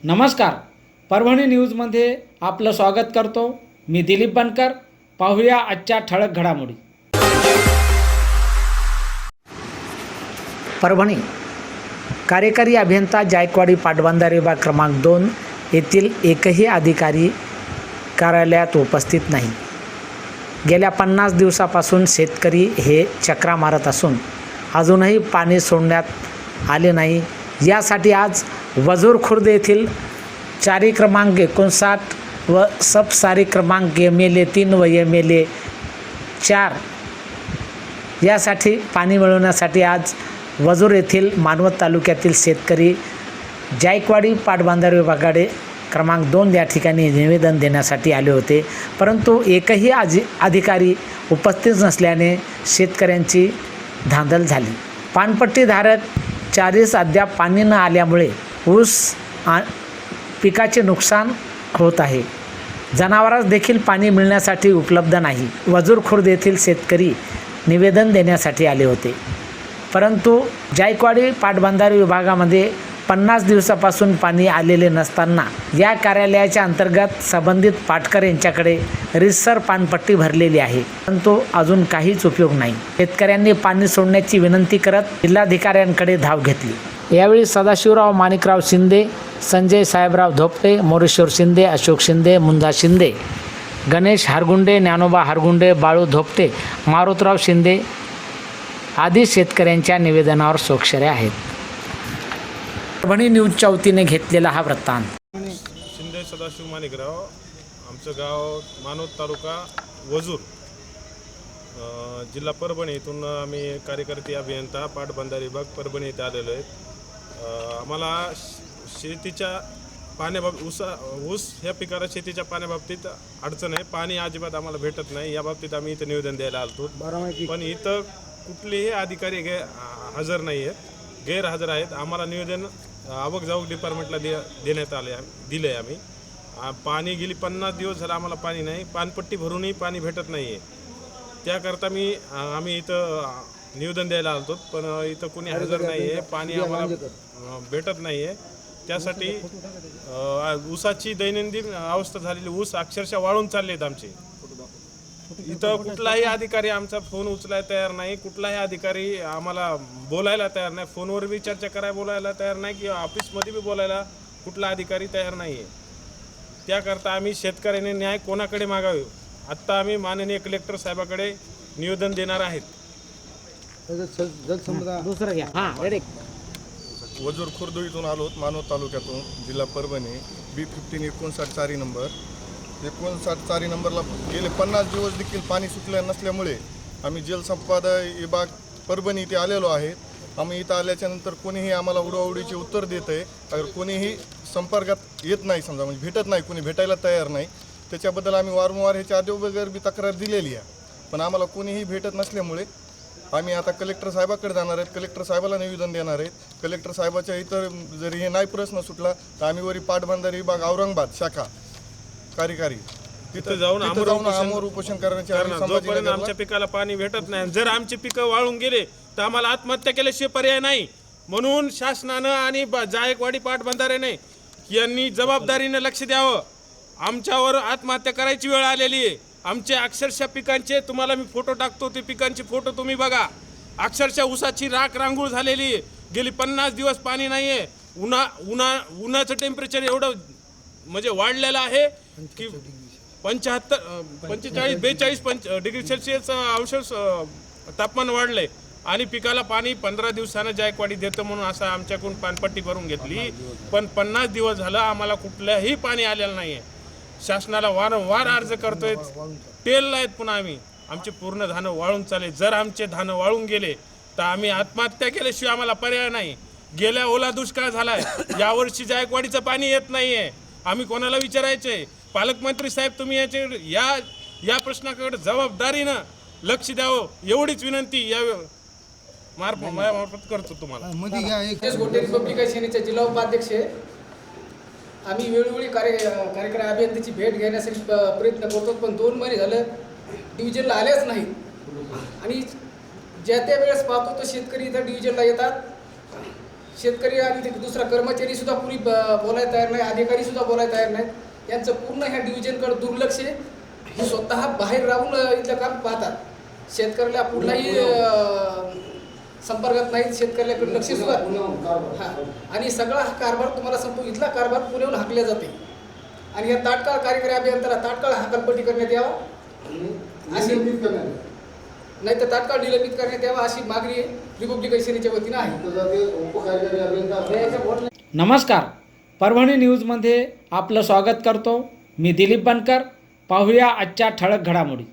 नमस्कार, परभणी न्यूजमध्ये आपलं स्वागत करतो. मी दिलीप बनकर. पाहूया आजच्या ठळक घडामोडी. परभणी कार्यकारी अभियंता जायकवाडी पाटबंधारे विभाग क्रमांक 2 येथील एकही अधिकारी कार्यालयात उपस्थित नाही. गेल्या 50 दिवसापासून शेतकरी हे चक्रा मारत असून अजूनही पाणी सोडण्यात आले नाही. यासाठी आज वजूर खुर्द येथील चारी क्रमांक 59 व सबसारी क्रमांक MLA 3 व MLA 4 यासाठी पाणी मिळवण्यासाठी आज वजूर येथील मानवत तालुक्यातील शेतकरी जायकवाडी पाटबंधारे विभागाकडे क्रमांक 2 या ठिकाणी निवेदन देण्यासाठी आले होते. परंतु एकही अधिकारी उपस्थित नसल्याने शेतकऱ्यांची धांदल झाली. पानपट्टीधारक चारीस अद्याप पाणी न आल्यामुळे ऊस पिकाचे नुकसान होत आहे. जनावरांस देखील पाणी मिळण्यासाठी उपलब्ध नाही. वजूर खुर्द येथील शेतकरी निवेदन देण्यासाठी आले होते. परंतु जायकवाडी पाटबंधारे विभागामध्ये 50 दिवसापासून पाणी आलेले नसताना या कार्यालयाच्या अंतर्गत संबंधित पाटकर यांच्याकडे रितसर पानपट्टी भरलेली आहे, परंतु अजून काहीच उपयोग नाही. शेतकऱ्यांनी पाणी सोडण्याची विनंती करत जिल्हाधिकाऱ्यांकडे धाव घेतली. यावेळी सदाशिवराव माणिकराव शिंदे, संजय साहेबराव धोपटे, मोरेश्वर शिंदे, अशोक शिंदे, मुंजा शिंदे, गणेश हरगुंडे, ज्ञानोबा हरगुंडे, बाळू धोपटे, मारुतराव शिंदे आदी शेतकऱ्यांच्या निवेदनावर स्वाक्षऱ्या आहेत. परभणी न्यूजच्या वतीने घेतलेला हा वृत्तांत. शिंदे सदाशिव माणिकराव, आमचं गाव मानवत तालुका वजूर, जिल्हा परभणी. इथून आम्ही कार्यकर्ते अभियंता पाटबंधारे विभाग परभणी येथे आलेलो आहेत. आम्हाला शेतीच्या पाण्याबाबत ऊस ह्या पिकाला शेतीच्या पाण्याबाबतीत अडचण आहे. पाणी अजिबात आम्हाला भेटत नाही. या बाबतीत आम्ही इथं निवेदन द्यायला आलो. पण इथं कुठलेही अधिकारी हजर नाही आहेत, गैरहजर आहेत. आम्हाला निवेदन आवक जावक डिपार्टमेंटला देण्यात दिलं आहे. आम्ही पाणी गेली 50 दिवस झाला आम्हाला पाणी नाही. पानपट्टी भरूनही पाणी भेटत नाही आहे. त्याकरता आम्ही इथं निवेदन द्यायला आलो, पण इथं कोणी हजर नाही आहे. पाणी आम्हाला भेटत नाही आहे. त्यासाठी ऊसाची दैनंदिन अवस्था झालेली, ऊस अक्षरशः वाळून चालले आहेत आमचे. इथं कुठलाही अधिकारी आमचा फोन उचलायला तयार नाही. कुठलाही अधिकारी आम्हाला बोलायला तयार नाही. फोनवर बी चर्चा करायला बोलायला तयार नाही, किंवा ऑफिसमध्ये बी बोलायला कुठला अधिकारी तयार नाही आहे. त्याकरता आम्ही शेतकऱ्याने न्याय कोणाकडे मागावे, आत्ता आम्ही माननीय कलेक्टर साहेबाकडे निवेदन देणार आहेत. वजूर खुर्द इथून आलो, मानवत तालुक्यातून, जिल्हा परभणी. B15 59 चारी नंबर 59 चारी नंबरला गेले 50 दिवस देखील पाणी सुटले नसल्यामुळे आम्ही जलसंपदा विभाग परभणी इथे आलेलो आहे. आम्ही इथं आल्याच्यानंतर कोणीही आम्हाला उडवाउडीचे उत्तर देत आहे. अगर कोणीही संपर्कात येत नाही, समजा म्हणजे भेटत नाही, कोणी भेटायला तयार नाही. त्याच्याबद्दल आम्ही वारंवार ह्याच्या आधी वगैरे बी तक्रार दिलेली आहे, पण आम्हाला कोणीही भेटत नसल्यामुळे आम्ही आता कलेक्टर साहेबाकडे जाणार आहेत. कलेक्टर साहेबाला निवेदन देणार आहेत. कलेक्टर साहेबाच्या इतर जरी हे नाही प्रश्न सुटला तर आम्ही वरी पाटबंधारे विभाग औरंगाबाद शाखा कार्यकारी तिथं जाऊन आमोर उपोषण करण्याचे. जोपर्यंत आमच्या पिकाला पाणी भेटत नाही, जर आमची पिकं वाळून गेले तर आम्हाला आत्महत्या केल्याशिवाय पर्याय नाही. म्हणून शासनानं आणि जायकवाडी पाटबंधारेने यांनी जबाबदारीने लक्ष द्यावं. आमच्यावर आत्महत्या करायची वेळ आलेली आहे. आमचे अक्षरशः पिकांचे तुम्हाला मी फोटो टाकतो, ते पिकांचे फोटो तुम्ही बघा. अक्षरशः ऊसाची राख रांगोळ झालेली आहे. गेली 50 दिवस पाणी नाही आहे. उन्हाचं टेम्परेचर एवढं म्हणजे वाढलेलं आहे की 45 42 डिग्री सेल्सिअस अंश तापमान वाढलंय. आणि पिकाला पाणी 15 दिवसानं जायकवाडी देतं म्हणून असं आमच्याकडून पानपट्टी भरून घेतली. पण 50 दिवस झालं आम्हाला कुठलंही पाणी आलेलं नाही आहे. शासनाला वारंवार अर्ज करतोय, टेल आहेत. पुन्हा आमचे पूर्ण धानं वाळून चालले. जर आमचे धानं वाळून गेले तर आम्ही आत्महत्या केल्याशिवाय आम्हाला पर्याय नाही. गेल्या ओला दुष्काळ झालाय, यावर्षी जायकवाडीचं पाणी येत नाही आहे. आम्ही कोणाला विचारायचंय? पालकमंत्री साहेब, तुम्ही या प्रश्नाकडे जबाबदारीनं लक्ष द्यावं, एवढीच विनंती या मार्फत करतो तुम्हाला. रिपब्लिकन सेनेचे जिल्हा उपाध्यक्ष. आम्ही वेळोवेळी कार्यकारी अभियंत्याची भेट घेण्यासाठी प्रयत्न करतो, पण 2 महिने झालं डिव्हिजनला आलेच नाहीत. आणि ज्या त्या वेळेस पाहतो तर शेतकरी इथं डिव्हिजनला येतात, शेतकरी आणि ते दुसरा कर्मचारी सुद्धा पुरी बोलायला तयार नाही, अधिकारी सुद्धा बोलायला तयार नाहीत. यांचं पूर्ण ह्या डिव्हिजनकडे दुर्लक्ष आहे. हे स्वतः बाहेर राहून इथलं काम पाहतात. शेतकऱ्याला कुठलाही संपर्कात नाहीत, शेतकऱ्याकडे लक्ष सुद्धा हां. आणि सगळा हा कारभार तुम्हाला संपू इथला कारभार पुण्याहून हाकल्या जाते. आणि या तात्काळ कार्यकारी अभियंत्याला तात्काळ हकालपट्टी करण्यात यावा अशी, नाही तर तात्काळ निलंबित करण्यात यावा अशी मागणी रिपब्लिकन सेनेच्या वतीनं आहे. नमस्कार, परभणी न्यूजमध्ये आपलं स्वागत करतो. मी दिलीप बनकर. पाहूया आजच्या ठळक घडामोडी.